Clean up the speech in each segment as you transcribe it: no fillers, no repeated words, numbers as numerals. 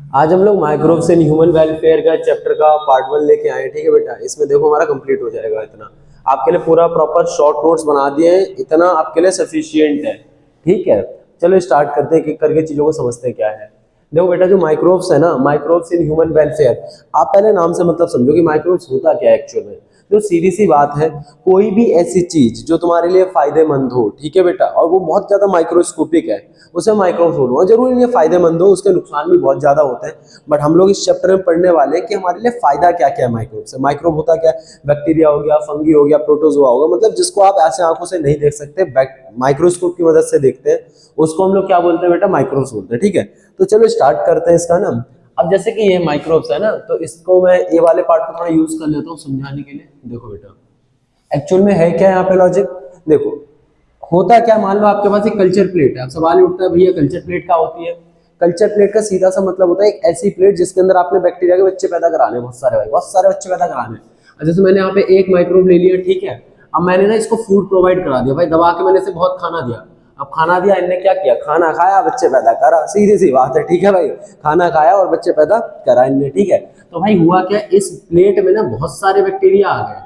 आज हम लोग माइक्रोब्स इन ह्यूमन वेलफेयर का चैप्टर का पार्ट 1 लेके आए हैं। ठीक है बेटा, इसमें देखो हमारा कंप्लीट हो जाएगा। इतना आपके लिए पूरा प्रॉपर शॉर्ट नोट्स बना दिए हैं, इतना आपके लिए सफिशियंट है। ठीक है, चलो स्टार्ट करते हैं, एक करके चीजों को समझते हैं क्या है। देखो बेटा, जो माइक्रोब्स है ना, माइक्रोब्स इन ह्यूमन वेलफेयर, आप पहले नाम से मतलब समझो कि माइक्रोब्स होता क्या है एक्चुअल में। जो सीधी सी बात है, कोई भी ऐसी चीज जो तुम्हारे लिए फायदेमंद हो, ठीक है बेटा, और वो बहुत ज्यादा माइक्रोस्कोपिक है, उसे माइक्रोब्स बोलूंगा। जरूरी नहीं है फायदेमंद हो, उसके नुकसान भी बहुत ज्यादा होते हैं, बट हम लोग इस चैप्टर में पढ़ने वाले हैं कि हमारे लिए फायदा क्या क्या है माइक्रोब से। माइक्रोब होता क्या है? बैक्टीरिया हो गया, फंगी हो गया, प्रोटोजोआ होगा, मतलब जिसको आप ऐसे आंखों से नहीं देख सकते, माइक्रोस्कोप की मदद से देखते हैं, उसको हम लोग क्या बोलते हैं बेटा? माइक्रोब्स बोलते हैं। ठीक है, तो चलो स्टार्ट करते हैं इसका नाम। अब जैसे कि ये माइक्रोब्स है ना, तो इसको मैं ये वाले पार्ट को थोड़ा यूज कर लेता हूँ समझाने के लिए। देखो बेटा, एक्चुअल में है क्या यहाँ पे लॉजिक। देखो होता क्या, मान लो आपके पास एक कल्चर प्लेट है। अब सवाल ये उठता है, भैया कल्चर प्लेट क्या होती है? कल्चर प्लेट का सीधा सा मतलब होता है एक ऐसी प्लेट जिसके अंदर आपने बैक्टीरिया के बच्चे पैदा कराने हैं, बहुत सारे भाई, बहुत सारे बच्चे पैदा कराने हैं। और जैसे मैंने यहाँ पे एक माइक्रोब ले लिया, ठीक है, अब मैंने ना इसको फूड प्रोवाइड करा दिया भाई, दबा के मैंने इसे बहुत खाना दिया। अब खाना दिया, इनने क्या किया? खाना खाया, बच्चे पैदा करा, सीधी सी बात है। ठीक है भाई, खाना खाया और बच्चे पैदा करा इनने। ठीक है, तो भाई हुआ क्या, इस प्लेट में ना बहुत सारे बैक्टीरिया आ गए,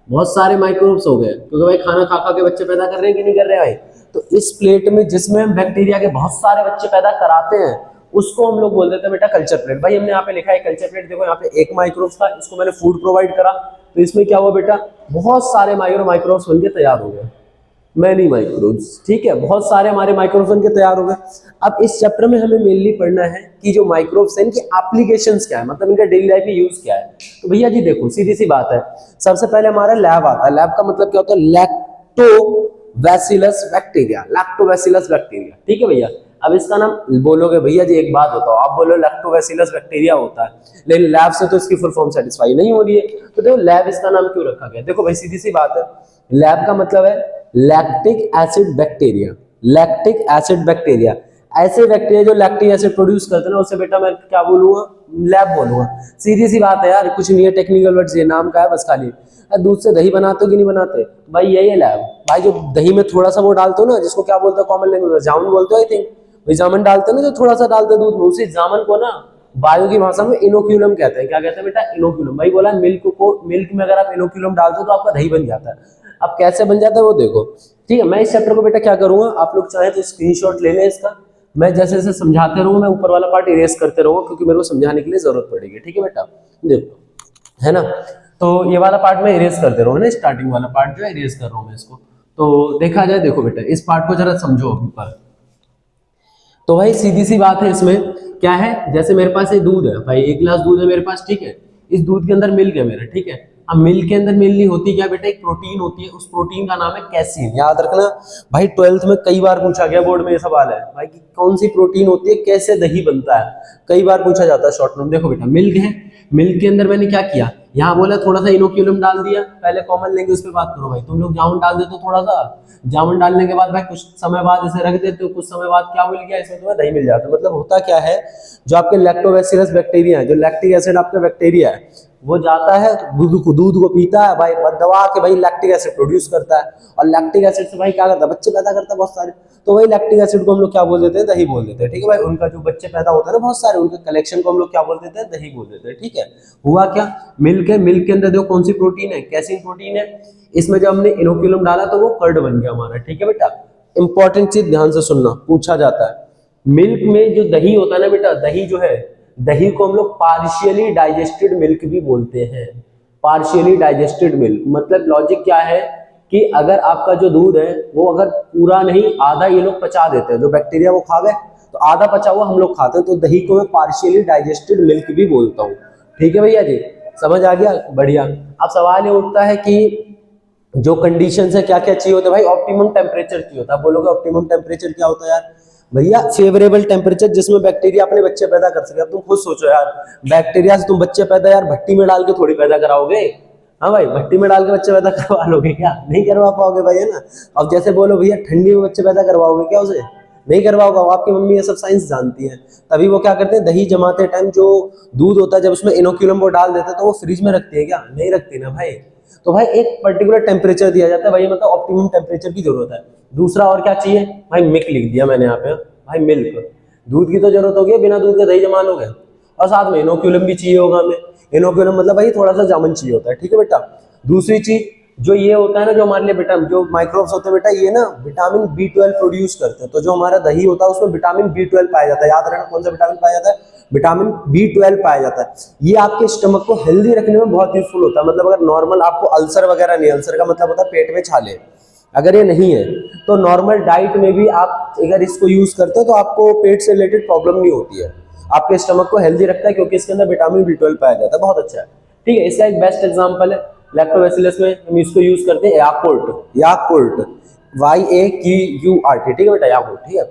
बहुत सारे माइक्रोब्स हो गए, क्योंकि भाई खाना खा खा के बच्चे पैदा कर रहे हैं कि नहीं कर रहे भाई। तो इस प्लेट में जिसमें हम बैक्टीरिया के बहुत सारे बच्चे पैदा कराते हैं, उसको हम लोग बोल देते हैं बेटा कल्चर प्लेट। भाई हमने यहाँ पे लिखा है कल्चर प्लेट, देखो यहाँ पे एक माइक्रोब्स था, इसको मैंने फूड प्रोवाइड करा, तो इसमें क्या हुआ बेटा? बहुत सारे माइक्रोब्स बनके तैयार हो गए, मैनी माइक्रोब्स। ठीक है, बहुत सारे हमारे माइक्रोब्स बनके तैयार हो गए। अब इस चैप्टर में हमें मेनली पढ़ना है कि जो माइक्रोब्स हैं इनकी एप्लीकेशंस क्या है, मतलब इनका डेली लाइफ में यूज क्या है। तो भैया जी देखो, सीधी सी बात है, सबसे पहले हमारा लैब आता है। लैब का मतलब क्या होता है? Lactobacillus bacteria, lactobacillus bacteria. ठीक है भैया, अब इसका नाम बोलोगे, भैया जी एक बात बताओ, आप बोलो लैक्टोबैसिलस बैक्टीरिया होता है, लेकिन लैब से तो इसकी फुल फॉर्म सेटिस्फाई नहीं हो रही है। तो देखो लैब इसका नाम क्यों रखा गया? देखो भाई सीधी सी बात है, लैब का मतलब है lactic acid bacteria. Lactic acid bacteria, ऐसे बैक्टीरिया जो लैक्टिक एसिड प्रोड्यूस करते हैं ना, उसे बेटा मैं क्या बोलूंगा? लैब बोलूंगा। सीधी सी बात है यार, कुछ नहीं है, टेक्निकल वर्ड्स ये नाम का है बस खाली। दूध से दही बनाते हो कि नहीं बनाते भाई? यही है लैब। भाई जो दही में थोड़ा सा वो डालते हो ना, जिसको क्या बोलते हो कॉमन लैंग्वेज में? जामुन बोलते हो आई थिंक। भाई जामुन डालते हो ना, जो थोड़ा सा डालते हैं दूध में, उसी जामुन को ना बायो की भाषा में इनोक्यूलम कहते हैं। क्या कहते हैं बेटा? इनोक्यूलम। भाई बोला मिल्क को, मिल्क में अगर आप इनोक्यूलम डालते हो तो आपका दही बन जाता है। अब कैसे बन जाता है वो देखो। ठीक है, मैं इस चैप्टर को बेटा क्या करूंगा, आप लोग चाहे तो स्क्रीनशॉट ले लें इसका, मैं जैसे जैसे समझाते रहूंगा, मैं ऊपर वाला पार्ट इरेज करते रहूंगा, क्योंकि मेरे को समझाने के लिए जरूरत पड़ेगी। ठीक है बेटा, देखो है ना, तो ये वाला पार्ट मैं इरेज करते रहूंगा ना, स्टार्टिंग वाला पार्ट जो है इरेज कर रहा हूँ मैं इसको। तो देखा जाए, देखो बेटा इस पार्ट को जरा समझो ऊपर। तो भाई सीधी सी बात है, इसमें क्या है, जैसे मेरे पास ये दूध है भाई, एक गिलास दूध है मेरे पास, ठीक है, इस दूध के अंदर मिल्क है मेरा, ठीक है। अब मिल्क के अंदर मेनली होती क्या बेटा? एक प्रोटीन होती है, उस प्रोटीन का नाम है कैसीन। याद रखना भाई, 12th में कई बार पूछा गया, बोर्ड में ये सवाल है भाई कि कौन सी प्रोटीन होती है, कैसे दही बनता है, कई बार पूछा जाता है शॉर्ट नोट। देखो बेटा मिल्क है, मिल्क के अंदर मैंने क्या किया, यहाँ बोला थोड़ा सा इनोक्यूलम डाल दिया, पहले कॉमन लैंग्वेज पे बात करो भाई, तुम लोग जामुन डाल देते हो थोड़ा सा, जामुन डालने के बाद भाई कुछ समय बाद इसे रख देते हो, कुछ समय बाद क्या मिल गया इसमें? तुम्हें दही मिल जाता है। मतलब होता क्या है, जो आपके लैक्टोबैसिलस बैक्टीरिया है, जो लैक्टिक एसिड आपका बैक्टीरिया है, वो जाता है दूध को पीता है भाई, दबा के भाई लैक्टिक एसिड प्रोड्यूस करता है, और लैक्टिक एसिड से भाई क्या करता है? बच्चे पैदा करता है बहुत सारे। तो वही लैक्टिक एसिड को हम लोग क्या बोल देते हैं? दही बोल देते हैं। ठीक है भाई, उनका जो बच्चे पैदा होता है ना बहुत सारे, उनके कलेक्शन को हम लोग क्या बोल देते हैं? दही बोल देते हैं। ठीक है, हुआ क्या, मिल्क है, मिल्क के अंदर देखो कौन सी प्रोटीन है? कैसीन प्रोटीन है। इसमें जब हमने इनोक्यूलम डाला तो वो कर्ड बन गया हमारा। ठीक है बेटा, इंपॉर्टेंट चीज ध्यान से सुनना, पूछा जाता है। मिल्क में जो दही होता है ना बेटा, दही जो है, दही को हम लोग पार्शियली डाइजेस्टेड मिल्क भी बोलते हैं। पार्शियली डाइजेस्टेड मिल्क मतलब लॉजिक क्या है कि अगर आपका जो दूध है वो अगर पूरा नहीं, आधा ये लोग पचा देते हैं, जो बैक्टीरिया वो खा गए, तो आधा पचा हुआ हम लोग खाते हैं, तो दही को मैं पार्शियली डाइजेस्टेड मिल्क भी बोलता हूँ। ठीक है भैया जी, समझ आ गया? बढ़िया। अब सवाल ये उठता है कि जो कंडीशन है क्या क्या चाहिए होता है भाई? ऑप्टिमम टेम्परेचर चाहिए होता है। बोलोगे ऑप्टिमम टेम्परेचर क्या होता है यार? भैया फेवरेबल टेम्परेचर जिसमें बैक्टीरिया अपने बच्चे पैदा कर सके। अब तुम खुद सोचो यार, बैक्टीरिया से तुम बच्चे पैदा यार भट्टी में डाल के थोड़ी पैदा कराओगे। हाँ भाई, भट्टी में डाल के बच्चे पैदा करवा लोगे क्या? नहीं करवा पाओगे भाई, है ना। अब जैसे बोलो भैया ठंडी में बच्चे पैदा करवाओगे क्या? उसे नहीं करवाओगे। आपकी मम्मी ये सब साइंस जानती है, तभी वो क्या करते हैं, दही जमाते टाइम जो दूध होता है जब उसमें इनोक्यूलम वो डाल देते हैं तो वो फ्रिज में रखती है क्या? नहीं रखती ना भाई। तो भाई एक पर्टिकुलर टेम्परेचर दिया जाता है भाई, मतलब ऑप्टिमम टेम्परेचर की जरूरत है। दूसरा और क्या चाहिए भाई? मिल्क लिख दिया मैंने यहाँ पे भाई, मिल्क। दूध की तो जरूरत होगी, बिना दूध के दही जमा लोगे। और साथ में इनोक्यूलम भी चाहिए होगा हमें। इनोक्यूलम मतलब भाई थोड़ा सा जामुन चाहिए होता है, ठीक है बेटा। दूसरी चीज जो ये होता है ना, जो हमारे लिए विटामिन, जो माइक्रोब्स होते हैं बेटा, ये ना विटामिन B12 प्रोड्यूस करते हैं। तो जो हमारा दही होता है उसमें विटामिन B12 पाया जाता है। याद रखना कौन सा विटामिन पाया जाता है, विटामिन B12 पाया जाता है। ये आपके स्टमक को हेल्दी रखने में बहुत यूजफुल होता है। मतलब अगर नॉर्मल आपको अल्सर वगैरह नहीं, अल्सर का मतलब होता है पेट में छाले, अगर ये नहीं है तो नॉर्मल डाइट में भी आप अगर इसको यूज करते हो तो आपको पेट से रिलेटेड प्रॉब्लम नहीं होती है। आपके स्टमक को हेल्दी रखता है क्योंकि इसके अंदर विटामिन B12 पाया जाता है। बहुत अच्छा है, ठीक है। इसका एक बेस्ट एग्जांपल है लैक्टोबैसिलस में हम इसको यूज करते हैं याकुल्ट, याकुल्ट YAQURT, ठीक है बेटा, याकुल्ट, ठीक है।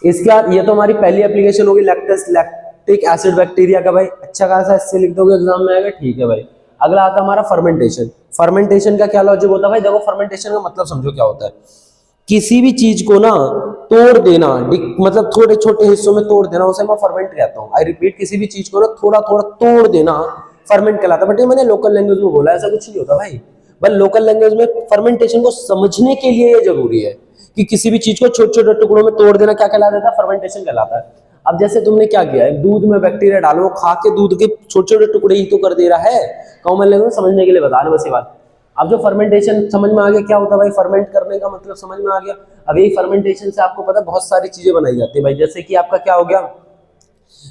इसके बाद ये तो हमारी पहली एप्लीकेशन होगी लैक्टिक एसिड बैक्टीरिया का भाई, अच्छा खासा इससे लिख दोगे एग्जाम में आएगा, ठीक है भाई। अगला आता है हमारा फर्मेंटेशन। फर्मेंटेशन का क्या लॉजिक होता है भाई, देखो फर्मेंटेशन का मतलब समझो क्या होता है। किसी भी चीज को ना तोड़ देना, मतलब थोड़े छोटे हिस्सों में तोड़ देना, उसे मैं फर्मेंट कहता हूँ। आई रिपीट, किसी भी चीज को ना थोड़ा थोड़ा तोड़ देना फर्मेंट कहलाता है। बट ये मैंने लोकल लैंग्वेज में बोला, ऐसा कुछ नहीं होता भाई। बट लोकल लैंग्वेज में फर्मेंटेशन को समझने के लिए ये जरूरी है कि किसी भी चीज को छोटे छोटे टुकड़ों में तोड़ देना क्या कहलाता है, फर्मेंटेशन कहलाता है। अब जैसे तुमने क्या किया है, दूध में बैक्टीरिया डालो, वो खा के दूध के छोटे छोटे टुकड़े ही तो कर दे रहा है। कॉमन लैंग्वेज समझने के लिए बता रहे बस ये बात। अब जो फर्मेंटेशन समझ में आ गया क्या होता है भाई, फर्मेंट करने का मतलब समझ में आ गया। अब यही फर्मेंटेशन से आपको पता है बहुत सारी चीजें बनाई जाती है भाई। जैसे कि आपका क्या हो गया,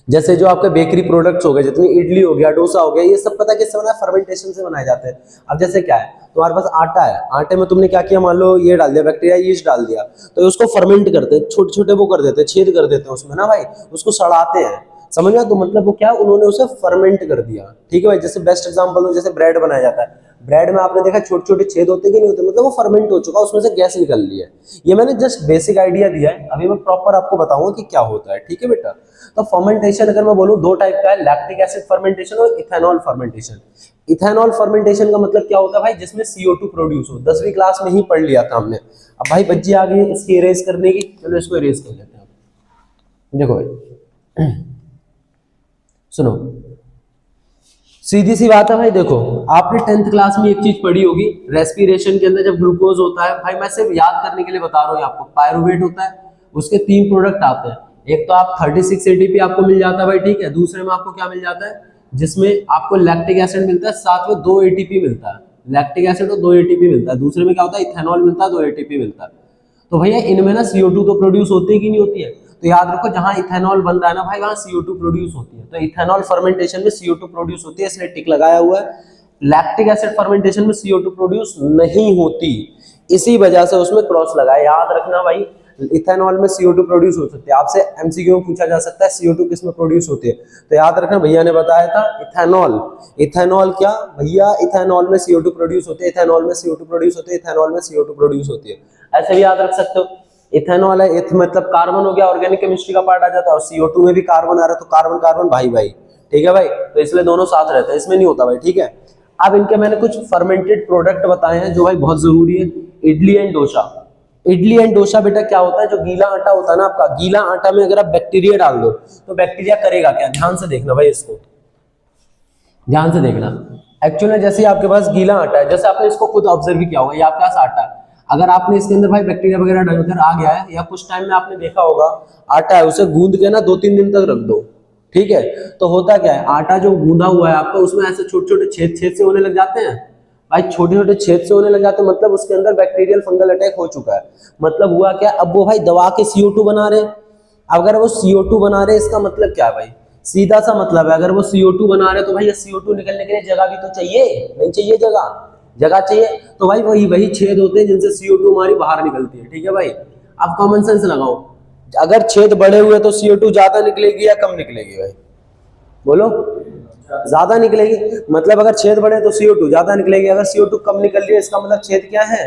जैसे जो आपके बेकरी प्रोडक्ट्स हो गए, जितनी इडली हो गया, डोसा हो गया, ये सब पता किससे बना है, फर्मेंटेशन से बनाए जाते हैं। अब जैसे क्या है, तुम्हारे पास आटा है, आटे में तुमने क्या किया, मान लो ये डाल दिया बैक्टीरिया, यीस्ट डाल दिया, तो उसको फर्मेंट करते हैं, छोटे छोटे वो कर देते हैं, छेद कर देते हैं उसमें ना भाई, उसको सड़ाते हैं, समझ में। तो मतलब वो क्या, उन्होंने उसे फर्मेंट कर दिया, ठीक है भाई। जैसे बेस्ट एग्जांपल हो, जैसे ब्रेड बनाया जाता है, ब्रेड में आपने देखा छोटे छोटे छेद होते कि नहीं होते, मतलब वो फर्मेंट हो चुका, उसमें से गैस निकल रही है। ये मैंने जस्ट बेसिक आइडिया दिया है, अभी मैं प्रॉपर आपको बताऊंगा कि क्या होता है, ठीक है बेटा। तो फर्मेंटेशन अगर मैं बोलूं दो टाइप का है, लैक्टिक एसिड फर्मेंटेशन और इथेनॉल फर्मेंटेशन। इथेनॉल फर्मेंटेशन का मतलब क्या होता है भाई, जिसमें CO2 प्रोड्यूस हो। 10वीं क्लास में ही पढ़ लिया था हमने। अब भाई बच्चे आ गए इसकी इरेज करने की, चलो इसको इरेज कर लेते हैं। देखो भाई सुनो, सीधी सी बात है भाई, देखो आपने 10th क्लास में एक चीज पढ़ी होगी, रेस्पिरेशन के अंदर जब ग्लूकोज होता है भाई, मैं सिर्फ याद करने के लिए बता रहा हूँ आपको, पायरुवेट होता है, उसके 3 प्रोडक्ट आते हैं। एक तो आप 36 ATP आपको मिल जाता है भाई, ठीक है। दूसरे में आपको क्या मिल जाता है, जिसमें आपको लैक्टिक एसिड मिलता है, साथ में 2 ATP मिलता है, लैक्टिक एसिड और 2 ATP मिलता है। दूसरे में क्या होता है, इथेनॉल मिलता है, 2 ATP मिलता है। तो भैया इनमें ना CO2 तो प्रोड्यूस होती है कि नहीं होती है, तो याद रखो जहां इथेनॉल बनता है ना भाई, वहां CO2 प्रोड्यूस होती है। तो इथेनॉल फर्मेंटेशन में CO2 प्रोड्यूस होती है, इसलिए टिक लगाया हुआ है। लैक्टिक एसिड फर्मेंटेशन में CO2 प्रोड्यूस नहीं होती, इसी वजह से उसमें क्रॉस लगाया। याद रखना भाई, इथेनॉल में CO2 प्रोड्यूस हो सकती है। आपसे MCQ में पूछा जा सकता है CO2 किस में प्रोड्यूस होती है, तो याद रखना भैया ने बताया था इथेनॉल। इथेनॉल क्या भैया, इथेनॉल में CO2 प्रोड्यूस होती है, इथेनॉल में CO2 प्रोड्यूस होती है, इथेनॉल में CO2 प्रोड्यूस होती है। ऐसे भी याद रख सकते हो। इथेनॉल है, इथ मतलब कार्बन हो गया, ऑर्गेनिक केमिस्ट्री का पार्ट आ जाता है, और CO2 में भी कार्बन आ रहा है, तो कार्बन कार्बन भाई भाई, ठीक है भाई। तो इसलिए दोनों साथ रहते हैं, इसमें नहीं होता भाई, ठीक है। अब इनके मैंने कुछ फर्मेंटेड प्रोडक्ट बताए हैं जो भाई बहुत जरूरी है। इडली एंड डोसा। इडली एंड डोसा बेटा क्या होता है, जो गीला आटा होता है ना आपका, गीला आटा में अगर आप बैक्टीरिया डाल दो तो बैक्टीरिया करेगा क्या, ध्यान से देखना भाई, इसको ध्यान से देखना। एक्चुअली जैसे आपके पास गीला आटा है, जैसे आपने इसको खुद ऑब्जर्व किया होगा, ये आपके पास आटा है, अगर आपने इसके अंदर भाई बैक्टीरिया वगैरह डलकर आ गया है, या कुछ टाइम में आपने देखा होगा आटा है, उसे गूंद के ना 2-3 दिन तक रख दो, ठीक है। तो होता क्या है, आटा जो गूंदा हुआ है आपका, उसमें ऐसे छोटे छोटे छेद छेद से होने लग जाते हैं भाई, छोटे छोटे छेद से होने लग जाते हैं, मतलब उसके अंदर बैक्टीरियल फंगल अटैक हो चुका है। मतलब हुआ क्या, अब वो भाई दबा के CO2 बना रहे। अगर वो CO2 बना रहे, इसका मतलब क्या है भाई, सीधा सा मतलब है, अगर वो CO2 बना रहे तो भाई ये CO2 निकलने के लिए जगह भी तो चाहिए, नहीं चाहिए जगह, जगह चाहिए। तो भाई वही छेद होते हैं जिनसे CO2 हमारी बाहर निकलती है, ठीक है भाई। अब कॉमन सेंस लगाओ, अगर छेद बड़े हुए तो CO2 ज्यादा निकलेगी या कम निकलेगी भाई, बोलो, ज्यादा निकलेगी। मतलब अगर छेद बड़े तो CO2 ज्यादा निकलेगी, अगर CO2 कम निकल रही है इसका मतलब छेद क्या है,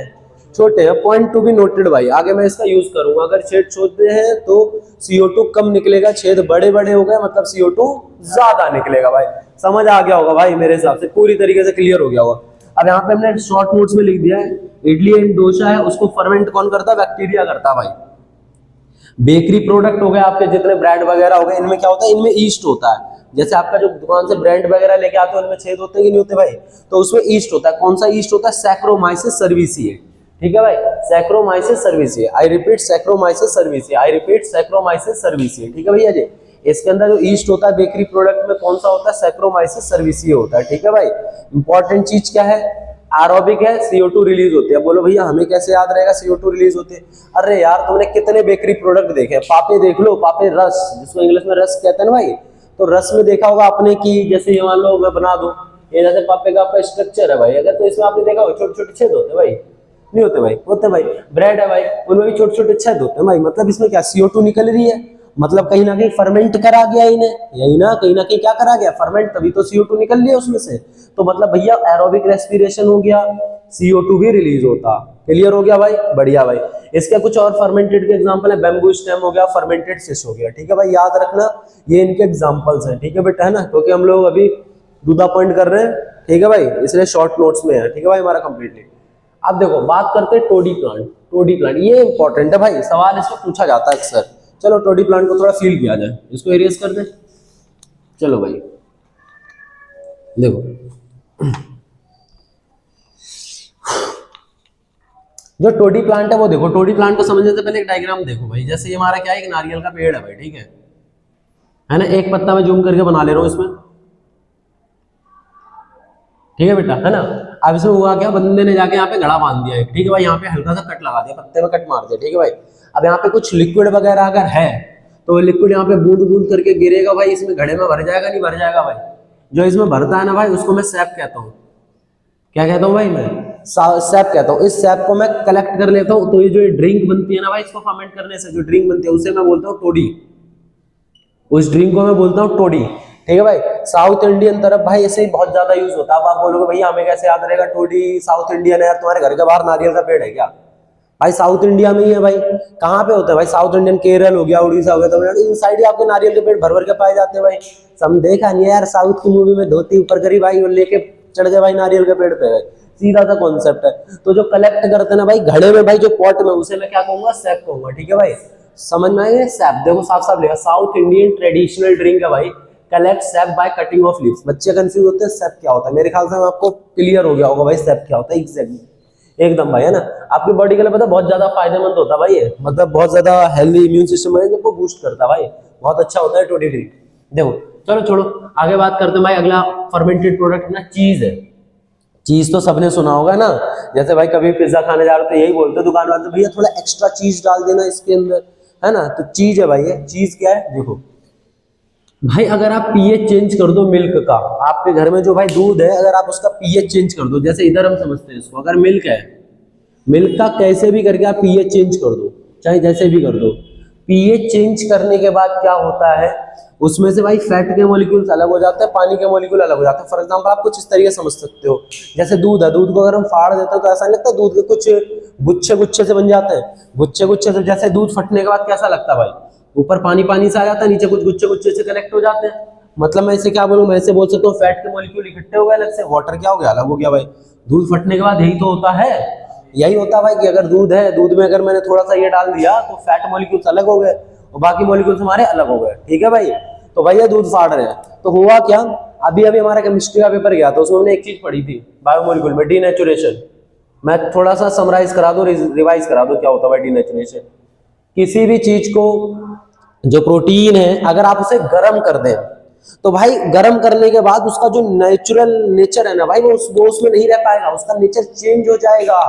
छोटे हैं। पॉइंट टू बी नोटेड भाई, आगे मैं इसका यूज करूंगा। अगर छेद छोटे हैं तो CO2 कम निकलेगा, छेद बड़े बड़े हो गए मतलब CO2 ज्यादा निकलेगा भाई। समझ आ गया होगा भाई, मेरे हिसाब से पूरी तरीके से क्लियर हो गया होगा। अब यहाँ पे हमने शॉर्ट नोट्स में लिख दिया है, इडली एंड डोसा है, उसको फर्मेंट कौन करता है, बैक्टीरिया करता है भाई। बेकरी प्रोडक्ट हो गए आपके, जितने ब्रेड वगैरह हो गए, इनमें क्या होता है, इनमें ईस्ट होता है। जैसे आपका जो दुकान से ब्रेड वगैरह लेके आते हो, इनमें छेद होते हैं कि नहीं होते भाई, तो उसमें ईस्ट होता है। कौन सा ईस्ट होता है, सैक्रोमाइसिस सर्विसिए, ठीक है भाई, Saccharomyces cerevisiae. I repeat Saccharomyces cerevisiae, I repeat Saccharomyces cerevisiae, ठीक है भैया जी। इसके अंदर जो ईस्ट होता है बेकरी प्रोडक्ट में कौन सा होता है, सैक्रोमाइसिस सर्विसिए होता है, ठीक है भाई। इंपॉर्टेंट चीज क्या है, एरोबिक है, CO2 रिलीज होती है। बोलो भैया हमें कैसे याद रहेगा CO2 रिलीज होती है? अरे यार तुमने कितने बेकरी प्रोडक्ट देखे हैं, पापे देख लो, पापे रस, जिसको इंग्लिश में रस कहते हैं ना भाई, तो रस में देखा होगा आपने कि जैसे ये मान लो मैं बना दूं, ये जैसे पापे का आपका स्ट्रक्चर है भाई, अगर तो इसमें आपने देखा होगा छोटे छोटे छेद होते हैं भाई, नहीं होते भाई, होते भाई। ब्रेड है भाई, उनमें भी छोटे छोटे छेद होते हैं भाई, मतलब इसमें क्या CO2 निकल रही है, मतलब कहीं ना कहीं फर्मेंट करा गया इन्हें, यही ना, कहीं ना कहीं क्या करा गया, फर्मेंट, तभी तो CO2 निकल लिया उसमें से। तो मतलब भैया एरोबिक रेस्पिरेशन हो गया, CO2 भी रिलीज होता। क्लियर हो गया भाई, बढ़िया भाई। इसके कुछ और फर्मेंटेड के एग्जांपल है, बैम्बू स्टेम हो गया, फर्मेंटेड फिश हो गया, ठीक है भाई, याद रखना ये इनके एग्जांपल्स हैं, ठीक है बेटा, है ना, क्योंकि हम लोग अभी दूधा पॉइंट कर रहे हैं, ठीक है भाई, इसलिए शॉर्ट नोट्स में है, ठीक है भाई हमारा कंप्लीटली। अब देखो बात करते हैं टोडी प्लांट। टोडी प्लांट ये इंपॉर्टेंट है भाई, सवाल इसमें पूछा जाता है अक्सर। चलो टोडी प्लांट को थोड़ा फील किया जाए, इसको एरियस कर दे। चलो भाई देखो, जो टोडी प्लांट है वो देखो, टोडी प्लांट को समझने से पहले एक डायग्राम देखो भाई। जैसे ये हमारा क्या है, एक नारियल का पेड़ है भाई, ठीक है ना, एक पत्ता में जूम करके बना ले रहा हूं इसमें, ठीक है बेटा, है ना। अब इसमें हुआ क्या, बंदे ने जाके यहाँ पे घड़ा बांध दिया, ठीक है भाई, यहाँ पे हल्का सा कट लगा दिया, पत्ते में कट मार दिया, ठीक है भाई। अब यहाँ पे कुछ लिक्विड वगैरह अगर है तो लिक्विड यहाँ पे बूंद बूंद करके गिरेगा भाई, इसमें घड़े में भर जाएगा, नहीं भर जाएगा भाई? जो इसमें भरता है ना भाई, उसको मैं सैप कहता हूँ। क्या कहता हूँ भाई मैं? सैप कहता हूँ। इस सैप को मैं कलेक्ट कर लेता हूँ, तो ये जो ड्रिंक बनती है ना भाई, इसको फर्मेंट करने से जो ड्रिंक बनती है उसे मैं बोलता हूँ टोडी। उस ड्रिंक को मैं बोलता हूँ टोडी, ठीक है भाई। साउथ इंडियन तरफ भाई ऐसे ही बहुत ज्यादा यूज होता है। अब आप बोलोगे भैया हमें कैसे याद रहेगा टोडी, साउथ इंडियन है यार, तुम्हारे घर के बाहर नारियल का पेड़ है क्या? भाई साउथ इंडिया में ही है भाई। कहाँ पे होता है भाई? साउथ इंडियन, केरल हो गया, उड़ीसा हो गया, तमिलनाडु, इन साइड ही आपके नारियल के पेड़ भर भर के पाए जाते हैं भाई। सब देखा नहीं है यार, साउथ की मूवी में धोती ऊपर करी भाई और लेके चढ़ गए भाई नारियल के पेड़ पे, सीधा सा कॉन्सेप्ट है। तो जो कलेक्ट करते हैं ना भाई घड़े में भाई, जो पॉट में, उसे मैं क्या कहूंगा? सैप कहूंगा, ठीक है भाई। समझ में आए? सैप देखो साफ साफ लिखा, साउथ इंडियन ट्रेडिशनल ड्रिंक है भाई, collect SAP by cutting of leaves. बच्चे कंफ्यूज होते हैं सैप क्या होता है, मेरे ख्याल से आपको क्लियर हो गया होगा भाई सैप क्या होता है एग्जैक्टली, एकदम भाई, है ना। आपकी बॉडी के लिए पता बहुत ज्यादा फायदेमंद होता है भाई ये, मतलब बहुत ज्यादा हेल्दी इम्यून सिस्टम है को बूस्ट करता है भाई, बहुत अच्छा होता है टोडी ड्रिंक। देखो चलो छोड़ो, आगे बात करते हैं भाई। अगला फर्मेंटेड प्रोडक्ट ना चीज है। चीज तो सबने सुना होगा ना, जैसे भाई कभी पिज्जा खाने जा रहे हो तो यही बोलते दुकान वाले, तो भैया थोड़ा एक्स्ट्रा चीज डाल देना इसके अंदर, है ना। तो चीज है भाई, ये चीज क्या है देखो भाई, अगर आप पीएच चेंज कर दो मिल्क का, आपके घर में जो भाई दूध है, अगर आप उसका पीएच चेंज कर दो, जैसे इधर हम समझते हैं इसको, अगर मिल्क है, मिल्क का कैसे भी करके आप पीएच चेंज कर दो, चाहे जैसे भी कर दो, पीएच चेंज करने के बाद क्या होता है, उसमें से भाई फैट के मॉलिक्यूल्स अलग हो जाते हैं, पानी के मॉलिक्यूल अलग हो जाते हैं। फॉर एग्जांपल आप कुछ इस तरीके समझ सकते हो, जैसे दूध है, दूध को अगर हम फाड़ देते हैं तो ऐसा नहीं लगता, दूध के कुछ गुच्छे गुच्छे से बन जाते हैं, गुच्छे गुच्छे से, जैसे दूध फटने के बाद कैसा लगता है भाई, ऊपर पानी पानी से आ जाता है, नीचे कुछ गुच्छे गुच्छे से कनेक्ट हो जाते हैं। मतलब मैं इसे क्या बोलूं, मैं इसे बोल सकता हूँ फैट के मॉलिक्यूल इकट्ठे हो गए अलग से, वाटर क्या हो गया, अलग हो गया भाई। दूध फटने के बाद यही तो होता है, यही होता है भाई कि अगर दूध है, दूध में अगर मैंने थोड़ा सा ये डाल दिया तो फैट मॉलिक्यूल्स अलग हो गए और बाकी मॉलिक्यूल्स हमारे अलग हो गए, ठीक है भाई। तो भैया दूध फाड़ रहे हैं, तो हुआ क्या, अभी अभी हमारा केमिस्ट्री का पेपर गया था, उसमें हमने एक चीज पढ़ी थी बायोमोलिक्यूल में, डीनेचुरेशन। मैं थोड़ा सा समराइज करा दूं, रिवाइज करा दूं क्या होता है भाई डीनेचुरेशन। किसी भी चीज को, जो प्रोटीन है, अगर आप उसे गर्म कर दें तो भाई गर्म करने के बाद उसका जो नेचुरल नेचर है ना भाई, वो उसमें नहीं रह पाएगा, उसका नेचर चेंज हो जाएगा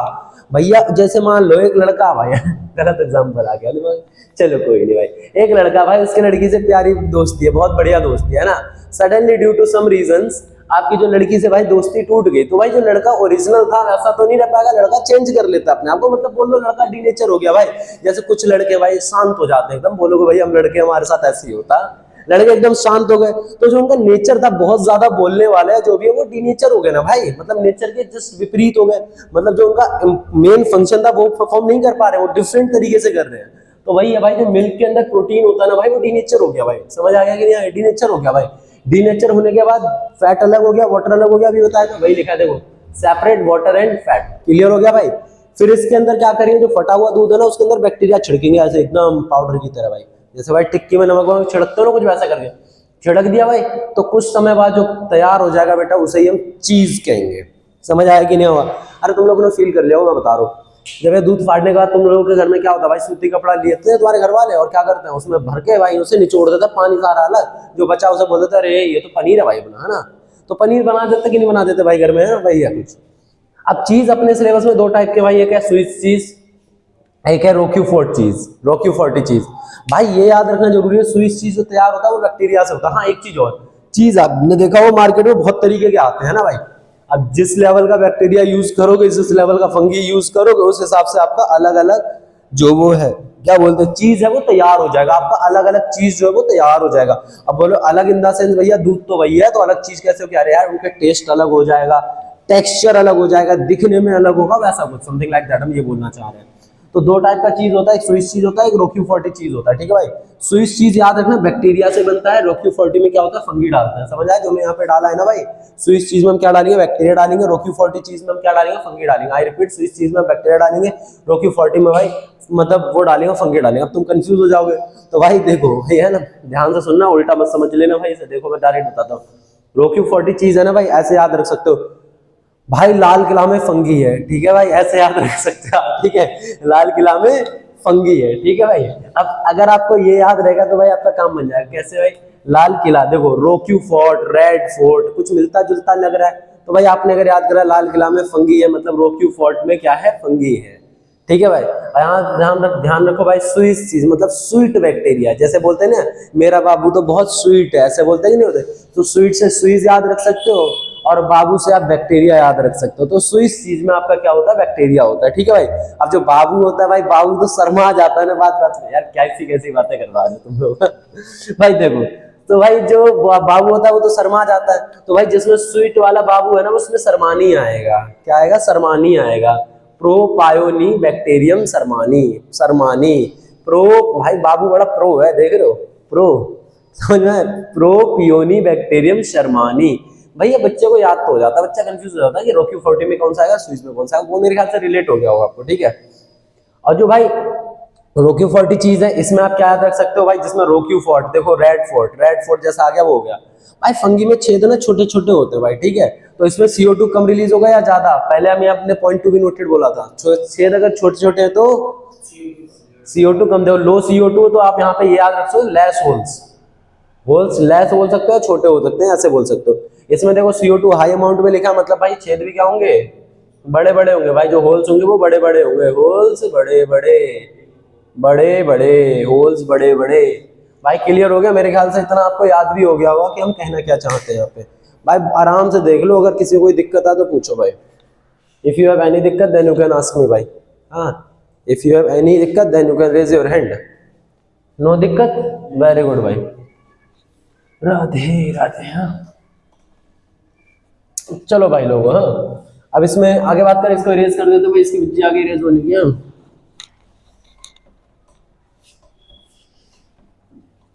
भैया। जैसे मान लो एक लड़का भाई गलत एग्जांपल आ गया दिमाग, चलो कोई नहीं भाई। एक लड़का भाई, उसकी लड़की से प्यारी दोस्ती है, बहुत बढ़िया दोस्ती है ना, suddenly due to some reasons आपकी जो लड़की से भाई दोस्ती टूट गई, तो भाई जो लड़का ओरिजिनल था वैसा तो नहीं रह पाएगा, लड़का चेंज कर लेता अपने आप को, मतलब बोल लो लड़का डीनेचर हो गया भाई। जैसे कुछ लड़के भाई शांत हो जाते हैं एकदम, बोलोगे भाई हम लड़के, हमारे साथ ऐसे ही होता, लड़के एकदम शांत हो गए, तो जो उनका नेचर था बहुत ज्यादा बोलने वाला है जो भी है, वो डीनेचर हो गए ना भाई, मतलब नेचर के जस्ट विपरीत हो गए, मतलब जो उनका मेन फंक्शन था वो परफॉर्म नहीं कर पा रहे, वो डिफरेंट तरीके से कर रहे हैं। तो वही है भाई, जो मिल्क के अंदर प्रोटीन होता है ना भाई, वो डीनेचर हो गया भाई, समझ आ गया कि नहीं? डीनेचर हो गया भाई। डीनेचर होने के बाद फैट अलग हो गया, वाटर अलग हो गया, अभी बताया वही लिखा है देखो, separate water and fat. Clear हो गया भाई। फिर इसके अंदर क्या करेंगे, जो फटा हुआ दूध है ना, उसके अंदर बैक्टीरिया छिड़केंगे ऐसे एकदम पाउडर की तरह भाई, जैसे भाई टिक्की में नमक छिड़कते हो ना, कुछ वैसा करके छिड़क दिया भाई। तो कुछ समय बाद जो तैयार हो जाएगा बेटा, उसे ही हम चीज कहेंगे। समझ आया कि नहीं हुआ? अरे तुम लोगों ने फील कर लिया हो, मैं बता रहा हूँ। जब ये दूध फाड़ने के बाद तुम लोगों के घर में क्या होता है भाई, सूती कपड़ा लेते हैं तुम्हारे घर वाले और क्या करते हैं, उसमें भर के भाई उसे निचोड़ देते हैं पानी सारा अलग, जो बचा उसे बोल देते अरे ये तो पनीर है भाई बना, है ना। तो पनीर बना देते कि नहीं बना देते भाई घर में, है भाई, है कुछ। अब चीज अपने सिलेबस में दो टाइप के भाई, एक है स्विस चीज, एक है रोक्यूफोर्ट चीज, रोक्यूफोर्टी चीज। भाई ये याद रखना जरूरी है, स्विस चीज जो तैयार होता है वो बैक्टीरिया से होता है। हाँ एक चीज और, चीज आपने देखा वो मार्केट में बहुत तरीके के आते हैं ना भाई, अब जिस लेवल का बैक्टीरिया यूज करोगे, जिस लेवल का फंगी यूज करोगे, उस हिसाब से आपका अलग अलग जो वो है क्या बोलते हैं चीज है वो तैयार हो जाएगा, आपका अलग अलग चीज जो है वो तैयार हो जाएगा। अब बोलो अलग इन द सेंस भैया दूध तो भैया तो अलग चीज कैसे हो, क्या यार उनके टेस्ट अलग हो जाएगा, टेक्सचर अलग हो जाएगा, दिखने में अलग होगा, वैसा कुछ समथिंग लाइक दैट हम ये बोलना चाह रहे हैं। तो दो टाइप का चीज होता है, एक स्विस चीज होता है, एक रोक्यूफोर्टी चीज होता है, ठीक है भाई। स्विस चीज याद रखना बैक्टीरिया से बनता है, रोक्यूफोर्टी में क्या होता है फंगी डालते हैं, समझ आया जो मैं यहाँ पे डाला है ना भाई। स्विस चीज में हम क्या डालेंगे, बैक्टीरिया डालेंगे, रोक्यूफोर्टी चीज में हम क्या डालेंगे, फंगी डालेंगे। आई रिपीट, स्विस चीज में बैक्टीरिया डालेंगे, रोक्यूफोर्टी में भाई मतलब वो डालेंगे फंगी डालेंगे। अब तुम कंफ्यूज हो जाओगे, तो भाई देखो भाई है ना, ध्यान से सुनना, उल्टा मत समझ लेना भाई इसे। देखो मैं डायरेक्ट बताता हूँ, रोक्यूफोर्टी चीज है ना भाई, ऐसे याद रख सकते हो भाई, लाल किला में फंगी है, ठीक है भाई, ऐसे याद रख सकते हो, ठीक है, लाल किला में फंगी है, ठीक है भाई। अब अगर आपको ये याद रहेगा तो भाई आपका काम बन जाएगा। कैसे भाई, लाल किला, देखो रोक्यू फोर्ट, रेड फोर्ट, कुछ मिलता जुलता लग रहा है, तो भाई आपने अगर याद करा लाल किला में फंगी है, मतलब रोक्यू फोर्ट में क्या है, फंगी है, ठीक है भाई। यहाँ ध्यान रखो भाई, स्वीट चीज मतलब स्वीट बैक्टीरिया, जैसे बोलते हैं ना मेरा बाबू तो बहुत स्वीट है, ऐसे बोलते हैं कि नहीं होते, तो स्वीट से स्वीज याद रख सकते हो, और बाबू से आप बैक्टीरिया याद रख सकते हो। तो स्विस चीज में आपका क्या होता है, बैक्टीरिया होता है, ठीक है भाई। अब जो बाबू होता है भाई, बाबू तो शर्मा जाता है ना बात बात में, यार कैसी कैसी बातें करवा रहे हो तुम लोग भाई देखो, तो भाई जो बाबू होता है वो तो शर्मा जाता है, तो भाई जिसमें स्वीट वाला बाबू है ना उसमें शर्मानी आएगा, क्या आएगा, शर्मानी आएगा। प्रोपायोनी बैक्टीरियम शर्मानी, शर्मानी प्रो, भाई बाबू बड़ा प्रो है, देख रहे हो, प्रो, समझ में, प्रोपियोनी बैक्टीरियम शर्मानी। भैया बच्चे को याद तो हो जाता है, बच्चा कंफ्यूज हो जाता है कि रोक्यूफोर्टी में कौन सा आएगा, स्विस में कौन सा आएगा, वो मेरे ख्याल से रिलेट हो गया होगा आपको, ठीक है। और जो भाई रोक्यूफोर्टी चीज है, इसमें आप क्या याद रख सकते हो भाई, जिसमें रोक्यूफोर्ट, देखो रेड फोर्ट, रेड फोर्ट जैसा आ गया वो हो गया भाई। फंगी में छेद ना छोटे छोटे होते हैं भाई, ठीक है, तो इसमें CO2 कम रिलीज होगा या ज्यादा, पहले हमें अपने पॉइंट टू बी नोटेड बोला था, छेद अगर छोटे छोटे हैं तो CO2 कम, देखो लो CO2 तो आप यहाँ पे ये याद रख सकते हो लेस होल्स, होल्स लेस बोल सकते हो, छोटे हो सकते हैं, ऐसे बोल सकते हो। इसमें देखो CO2 हाई अमाउंट में लिखा, मतलब भाई छेद भी क्या होंगे, बड़े बड़े होंगे भाई, जो होल्स होंगे वो बड़े बड़े होंगे, होल्स बड़े बड़े, बड़े बड़े होल्स बड़े बड़े। भाई क्लियर हो गया मेरे ख्याल से, इतना आपको याद भी हो गया होगा कि हम कहना क्या चाहते हैं यहाँ पे। भाई आराम से देख लो, अगर किसी को कोई दिक्कत है तो पूछो भाई, इफ यू हैव एनी दिक्कत then you can ask me भाई, हाँ, इफ यू हैव एनी दिक्कत then you can raise your hand, no दिक्कत, वेरी गुड भाई, राधे राधे। हाँ चलो भाई लोग, हाँ अब इसमें आगे बात करें, इसको इरेज कर देते भाई, इसकी बच्ची आगे इरेज होने की।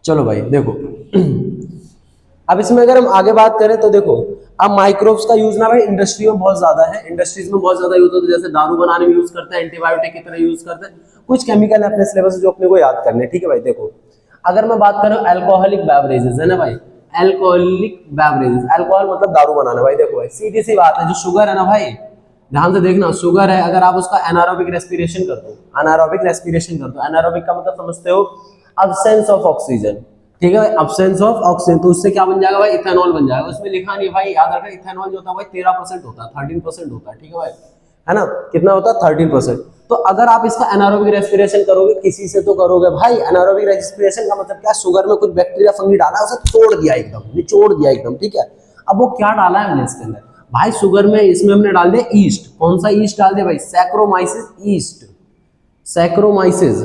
चलो भाई देखो अब इसमें अगर हम आगे बात करें तो देखो, अब माइक्रोब्स का यूज ना भाई इंडस्ट्री में बहुत ज्यादा है, इंडस्ट्रीज में बहुत ज्यादा यूज होता है, जैसे दारू बनाने में यूज करते हैं, एंटीबायोटिक की तरह यूज करते हैं, कुछ केमिकल है अपने सिलेबस जो अपने को याद करने, ठीक है भाई। देखो अगर मैं बात करूं अल्कोहलिक बेवरेजेस है ना भाई, अल्कोहलिक बेवरेजेस, अल्कोहल मतलब दारू बनाना भाई। देखो भाई सीधी सी बात है, जो शुगर है ना भाई, ध्यान से देखना, शुगर है, अगर आप उसका एनारोबिक रेस्पिरेशन कर दो, एनारोबिक रेस्पिरेशन कर दो, एनारोबिक का मतलब समझते हो अब्सेंस ऑफ ऑक्सीजन, ठीक है भाई, अब्सेंस ऑफ ऑक्सीजन, तो उससे क्या बन जाएगा भाई, इथेनॉल बन जाएगा। उसमें लिखा नहीं भाई, याद रखना, इथेनॉल जो होता है भाई 13% होता है, 13% होता है, ठीक है भाई, है ना, कितना होता है 13%। तो अगर आप इसका एनारोबिक रेस्पिरेशन करोगे, किसी से तो करोगे भाई, एनारोबिक रेस्पिरेशन का मतलब क्या, शुगर में कुछ बैक्टीरिया फंगी डाला, उसे तोड़ दिया एकदम, निचोड़ दिया एकदम, ठीक है। अब वो क्या डाला है हमने इसके अंदर भाई, शुगर में इसमें हमने डाल दिया ईस्ट, कौन सा ईस्ट डाल दिया भाई, सैक्रोमाइसिस ईस्ट, सैक्रोमाइसिस,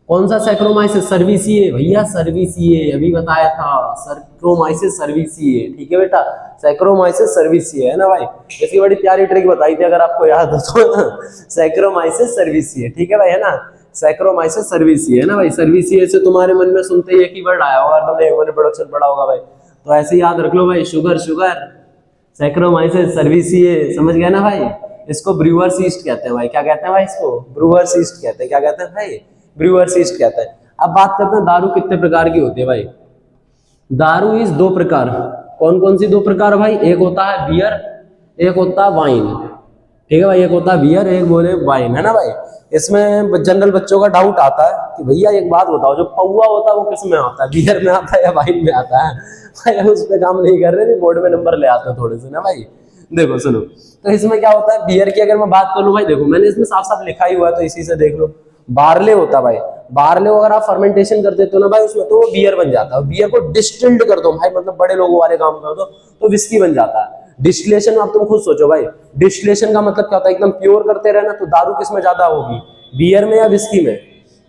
कौन सा सैक्रोमाइसिस, सर्विसिए भैया, सर्विसिए अभी बताया था, सैक्रोमाइसिस सर्विसिए, ठीक है बेटा, सैक्रोमाइसिस सर्विसिए, है ना भाई। इसकी बड़ी प्यारी ट्रिक बताई थी अगर आपको याद हो तो सैक्रोमाइसिस सर्विसिए, ठीक है भाई, है ना, सैक्रोमाइसिस सर्विसिए, है ना भाई। सर्विसिए से तुम्हारे मन में सुनते ही एक ही वर्ड आया होगा, तुमने ह्यूमन रिप्रोडक्शन पढ़ा होगा भाई, तो ऐसे याद रख लो भाई, शुगर शुगर, सैक्रोमाइसिस सर्विसिए, समझ गया ना भाई। इसको ब्रूअर्स ईस्ट कहते हैं भाई, क्या कहते हैं भाई, इसको ब्रूअर्स ईस्ट कहते हैं, क्या कहते हैं भाई, ब्रूअर्स ईस्ट कहते हैं। अब बात करते हैं दारू कितने प्रकार की होती है भाई, दारू इस दो प्रकार, कौन कौन सी दो प्रकार भाई, एक होता है बियर, एक होता है वाइन, ठीक है भाई, एक होता है बियर, एक बोले वाइन, है ना भाई। इसमें जनरल बच्चों का डाउट आता है कि भैया एक बात बताओ, जो पौवा होता है वो किस में आता है, बियर में आता है या वाइन में आता है? भाई उस पे काम नहीं कर रहे, बोर्ड में नंबर ले आते हैं थोड़े से ना भाई। देखो सुनो, तो इसमें क्या होता है बियर की अगर मैं बात करूं भाई, देखो मैंने इसमें साफ साफ लिखा ही हुआ है, तो इसी से देख लो। बारले होता है भाई, बारले अगर आप फर्मेंटेशन कर देते हो ना भाई उसमें, तो वो बियर बन जाता है। बियर को डिस्टिल्ड कर दो भाई, मतलब बड़े लोगों वाले काम कर दो, तो विस्की बन जाता है। डिस्टिलेशन आप तुम खुद सोचो भाई, डिस्टिलेशन का मतलब क्या होता है, एकदम प्योर करते रहना। तो दारू किस में ज्यादा होगी, बियर में या विस्की में?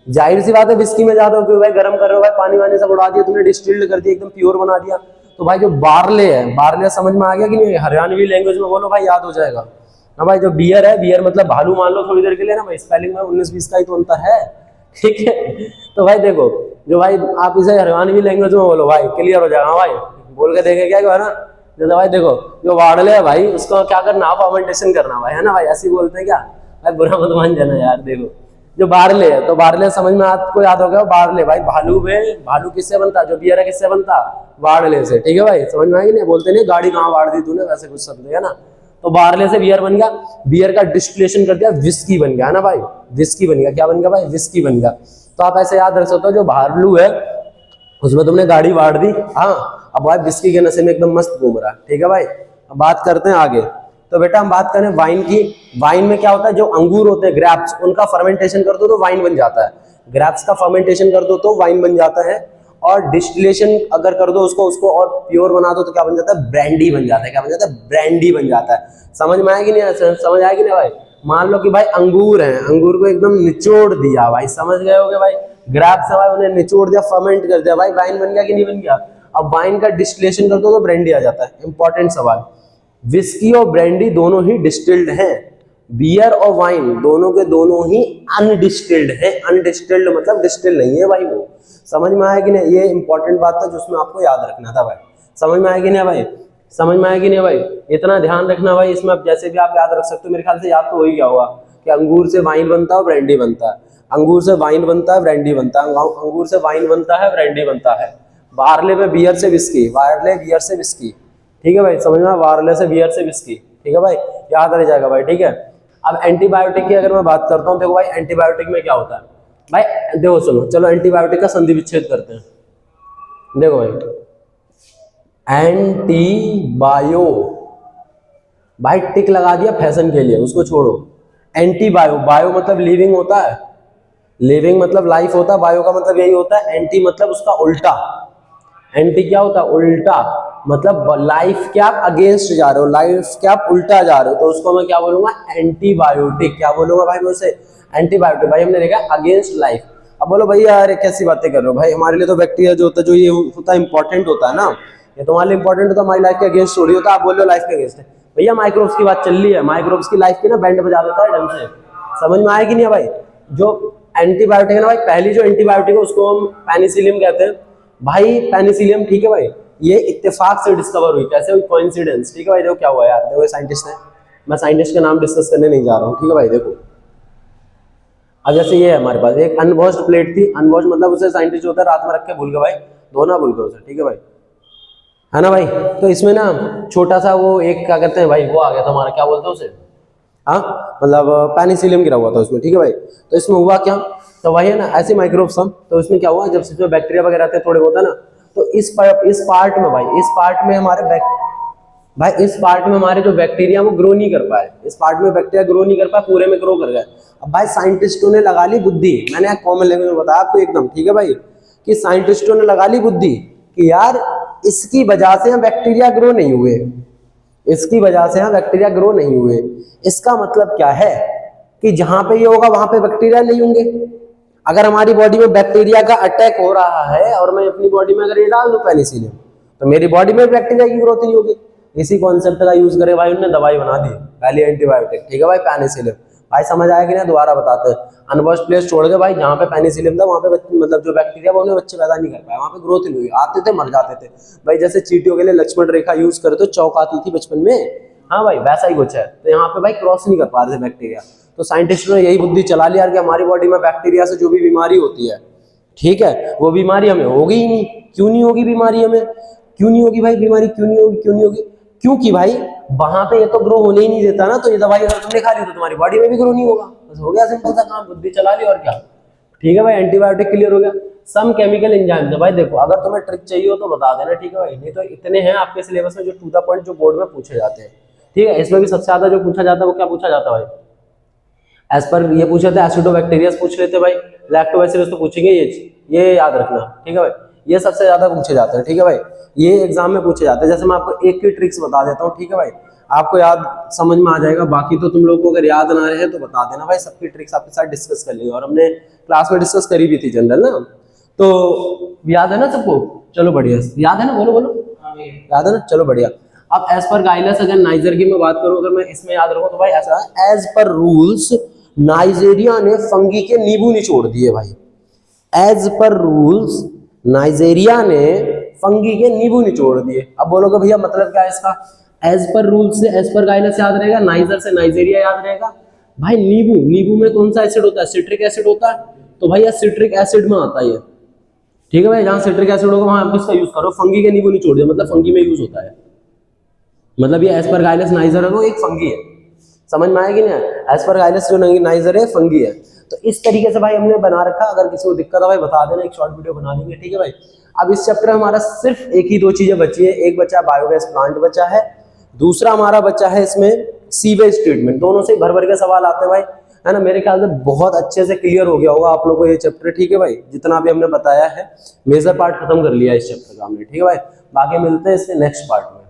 जाहिर सी बात है विस्की में ज्यादा होगी भाई। गर्म कर रहे हो भाई, पानी वानी सब उड़ा दिया तुमने, डिस्टिल्ड कर दिया, एकदम प्योर बना दिया। तो भाई जो बारले है, बारले समझ में आ गया कि नहीं? हरियाणवी लैंग्वेज में बोलो भाई, याद हो जाएगा ना भाई। जो बियर है, बियर मतलब भालू मान लो थोड़ी देर के लिए ना भाई, स्पेलिंग में 19-20 का ही तो अंतर है, ठीक है। तो भाई देखो, जो भाई आप इसे हरियाणवी लैंग्वेज में बोलो भाई, क्लियर हो जाएगा भाई। बोल के देखे क्या है ना, जैसे भाई देखो जो वाड़ले है भाई, उसको क्या करना, फर्मेंटेशन करना भाई, है ना भाई, ऐसे बोलते हैं क्या भाई, बुरा मत मान जाना यार। देखो जो बारले है, तो बारले समझ में आपको याद हो गया, बारले भाई भालू में, भालू किससे बनता है, जो बियर है किससे बनता, वाड़ले से, ठीक है भाई। समझ में आएगी नहीं, बोलते नहीं गाड़ी कहाँ वाड़ दी तूने, वैसे कुछ शब्द है ना। तो बारले से बियर बन गया, बियर का डिस्टिलेशन कर दिया, विस्की बन गया, है ना भाई, विस्की बन गया। क्या बन गया भाई, विस्की बन गया। तो आप ऐसे याद रख सकते हो, जो भालू है उसमें तुमने गाड़ी वाड़ दी, हाँ, अब भाई विस्की के नशे में एकदम मस्त घूम रहा है, ठीक है भाई। अब बात करते हैं आगे। तो बेटा हम बात करें वाइन की। वाइन में क्या होता है, जो अंगूर होते हैं ग्रेप्स, उनका फर्मेंटेशन कर दो तो वाइन बन जाता है। ग्रेप्स का फर्मेंटेशन कर दो तो वाइन बन जाता है। और डिस्टिलेशन अगर कर दो उसको और प्योर बना दो तो क्या बन जाता है, ब्रांडी बन जाता है। क्या बन जाता है, ब्रांडी बन जाता है। समझ में आएगी नहीं, समझ आएगी ना भाई। मान लो कि भाई अंगूर है, अंगूर को एकदम निचोड़ दिया भाई, समझ गए होगे भाई, ग्रेप्स है भाई, उन्हें निचोड़ दिया, फर्मेंट कर दिया भाई, वाइन बन गया कि नहीं बन गया? अब वाइन का डिस्टिलेशन कर दो तो ब्रांडी आ जाता है। इंपॉर्टेंट सवाल, विस्की और ब्रांडी दोनों ही डिस्टिल्ड हैं, बियर और वाइन दोनों के दोनों ही अनडिस्टिल्ड है। अनडिस्टिल्ड मतलब डिस्टिल नहीं है भाई वो। समझ में आया कि नहीं? ये इंपॉर्टेंट बात था जो उसमें आपको याद रखना था भाई। समझ में आएगी नहीं भाई, समझ में आएगी नहीं भाई, इतना ध्यान रखना भाई। इसमें आप जैसे भी आप याद रख सकते हो, मेरे ख्याल से याद तो हो ही गया होगा कि अंगूर से वाइन बनता है और ब्रांडी बनता है, अंगूर से वाइन बनता है, ब्रांडी बनता है, अंगूर से वाइन बनता है, ब्रांडी बनता है। बारले में बियर से विस्की, बारले बियर से विस्की, ठीक है भाई, समझना, बारले से बियर से विस्की, ठीक है भाई, याद रह जाएगा भाई, ठीक है। अब एंटीबायोटिक की अगर मैं बात करता हूँ, देखो भाई एंटीबायोटिक में क्या होता है भाई, देखो सुनो, चलो एंटीबायोटिक का संधि विच्छेद करते हैं। देखो भाई एंटीबायो, भाई टिक लगा दिया फैशन के लिए, उसको छोड़ो। एंटीबायो, बायो मतलब लिविंग होता है, लिविंग मतलब लाइफ होता है, बायो का मतलब यही होता है। एंटी मतलब उसका उल्टा, एंटी क्या होता है, उल्टा, मतलब लाइफ के आप अगेंस्ट जा रहे हो, लाइफ के आप उल्टा जा रहे हो, तो उसको मैं क्या बोलूंगा, एंटीबायोटिक। क्या बोलूंगा भाई मैं उसे, एंटीबायोटिक। भाई हमने देखा अगेंस्ट लाइफ। अब बोलो भाई यार कैसी बातें कर रहे हो भाई, हमारे लिए तो बैक्टीरिया जो होता है, जो ये होता है इंपॉर्टेंट होता है ना, ये तुम्हारे लिए इंपॉर्टेंट होता है, हमारी लाइफ के अगेंस्ट थोड़ी होता है। आप बोल रहे हो लाइफ के अगेंस्ट है, भैया माइक्रोब्स की बात चल रही है, माइक्रोब्स की लाइफ की ना बैंड बजा देता है ढंग से। समझ में आएगी नहीं भाई, जो एंटीबायोटिक है ना भाई, पहली जो एंटीबायोटिक है उसको हम पेनिसिलियम कहते हैं भाई, पेनिसिलियम, ठीक है भाई। ये इत्तेफाक से डिस्कवर हुई, कैसे हुई, कोइंसिडेंस, ठीक है भाई। देखो क्या हुआ यार, देखो साइंटिस्ट है, मैं साइंटिस्ट का नाम डिस्कस करने नहीं जा रहा हूँ, ठीक है भाई। देखो अब जैसे ये है हमारे पास एक अनवॉश्ड प्लेट थी, अनवॉश्ड मतलब उसे साइंटिस्ट होता है रात में रख के भूल गए भाई, धोना भूल गए उसे, ठीक है भाई, है ना भाई। तो इसमें ना छोटा सा वो एक क्या कहते हैं भाई, वो आ गया था हमारा, क्या बोलते हैं उसे, हाँ, मतलब पेनिसिलियम गिरा हुआ था उसमें, ठीक है भाई। तो इसमें हुआ क्या, तो वही है ना ऐसे माइक्रोब्स हम, तो इसमें क्या हुआ, जब इसमें बैक्टीरिया वगैरह आते हैं थोड़े बहुत है ना, तो इस पार्ट में भाई, इस पार्ट में हमारे भाई इस पार्ट में हमारे जो बैक्टीरिया वो ग्रो नहीं कर पाए, इस पार्ट में बैक्टीरिया ग्रो नहीं कर पाए, पूरे में ग्रो कर गए। अब भाई साइंटिस्टों ने लगा ली बुद्धि, मैंने कॉमन लैंग्वेज में बताया आपको एकदम, ठीक है भाई, कि साइंटिस्टों ने लगा ली बुद्धि कि यार इसकी वजह से हम बैक्टीरिया ग्रो नहीं हुए, इसकी वजह से हम बैक्टीरिया ग्रो नहीं हुए। इसका मतलब क्या है कि जहां पे ये होगा वहां पे बैक्टीरिया नहीं होंगे। अगर हमारी बॉडी में बैक्टीरिया का अटैक हो रहा है और मैं अपनी बॉडी में अगर ये डाल दूं पेनिसिलियम, तो मेरी बॉडी में बैक्टीरिया की ग्रोथ नहीं होगी। इसी कॉन्सेप्ट का यूज करे भाई उन्होंने दवाई बना दी, पहली एंटीबायोटिक, ठीक है भाई, पेनिसिलियम। भाई समझ आया कि नहीं, दोबारा बताते हैं। अनवॉश्ड प्लेस छोड़ के भाई जहाँ पे पेनिसिलियम था वहाँ पे मतलब जो बैक्टीरिया वो उन्हें बच्चे पैदा नहीं कर पाए, वहाँ पे ग्रोथ नहीं हुई, आते थे मर जाते थे भाई। जैसे चींटियों के लिए लक्ष्मण रेखा यूज करे तो चौक आती थी बचपन में, हाँ भाई वैसा ही कुछ है। तो यहाँ पे भाई क्रॉस नहीं कर पा रहे थे बैक्टीरिया, तो साइंटिस्टों ने यही बुद्धि चला लिया कि हमारी बॉडी में बैक्टीरिया से जो भी बीमारी होती है, ठीक है, वो बीमारी हमें होगी ही नहीं। क्यों नहीं होगी बीमारी हमें, क्यों नहीं होगी भाई बीमारी, क्यों नहीं होगी, क्यों नहीं होगी, क्योंकि भाई वहां पे ये तो ग्रो होने ही नहीं देता ना, तो ये दवाई अगर तुमने खा ली तो तुम्हारी बॉडी में भी ग्रो नहीं होगा। बस हो गया सिंपल सा काम, बुद्धि चला ली और क्या। ठीक है भाई, एंटीबायोटिक क्लियर हो गया। सम केमिकल एंजाइम्स है भाई, देखो अगर तुम्हें ट्रिक चाहिए हो तो बता देना, ठीक है भाई, नहीं तो इतने हैं आपके सिलेबस में जो टू द पॉइंट जो बोर्ड में पूछे जाते हैं। ठीक है, इसमें भी सबसे ज्यादा जो पूछा जाता है वो क्या पूछा जाता है भाई, एज पर ये पूछे थे एसिडोबैक्टीरियस पूछ लेते भाई, लैक्टोबैसिलस तो पूछेंगे, ये याद रखना। ठीक है भाई, ये सबसे ज्यादा पूछे जाते हैं। ठीक है भाई, ये एग्जाम में पूछे जाते हैं। जैसे मैं आपको एक की ट्रिक्स बता देता हूँ, ठीक है भाई, आपको याद समझ में आ जाएगा। बाकी तो तुम लोग को अगर याद ना रहे तो बता देना भाई, सबकी ट्रिक्स आपके साथ डिस्कस कर लेंगे, और हमने क्लास में डिस्कस करी भी थी जनरल ना, तो याद है ना सबको? चलो बढ़िया, याद है ना, बोलो बोलो, याद है ना, चलो बढ़िया। अब एज पर गाइडलाइंस अगर नाइजर की मैं बात करूं, अगर मैं इसमें याद रखूं तो भाई ऐसा है, एज पर रूल्स नाइजीरिया ने फंगी के नींबू निचोड़ दिए भाई। एज पर रूल्स नाइजीरिया ने फंगी के नींबू निचोड़ दिए। अब बोलोगे भैया मतलब क्या है इसका? एज पर रूल्स से एज पर गाइडलाइंस याद रहेगा, नाइजर से नाइजीरिया याद रहेगा। भाई नींबू, नींबू में कौन सा एसिड होता है? सिट्रिक एसिड होता है, तो भैया सिट्रिक एसिड में आता है। ठीक है भाई, जहां सिट्रिक एसिड होगा वहां आप इसका यूज करो। फंगी के नींबू निचोड़ दिया मतलब फंगी में यूज होता है, मतलब ये एस्परगाइलस नाइजर है वो एक फंगी है। समझ में आएगी ना? एस्परगाइलस जो नाइजर है फंगी है। तो इस तरीके से भाई हमने बना रखा, अगर किसी को दिक्कत है भाई बता देना, एक शॉर्ट वीडियो बना देंगे। ठीक है भाई, अब इस चैप्टर में हमारा सिर्फ एक ही दो चीजें बची है, एक बचा है बायोगैस प्लांट बचा है, दूसरा हमारा बचा है इसमें सीवेज ट्रीटमेंट। दोनों से भर भर के सवाल आते हैं भाई, है ना। मेरे ख्याल से बहुत अच्छे से क्लियर हो गया होगा आप लोगों को ये चैप्टर। ठीक है भाई, जितना भी हमने बताया है मेजर पार्ट खत्म कर लिया इस चैप्टर का हमने। ठीक है भाई, बाकी मिलते हैं इसके नेक्स्ट पार्ट में।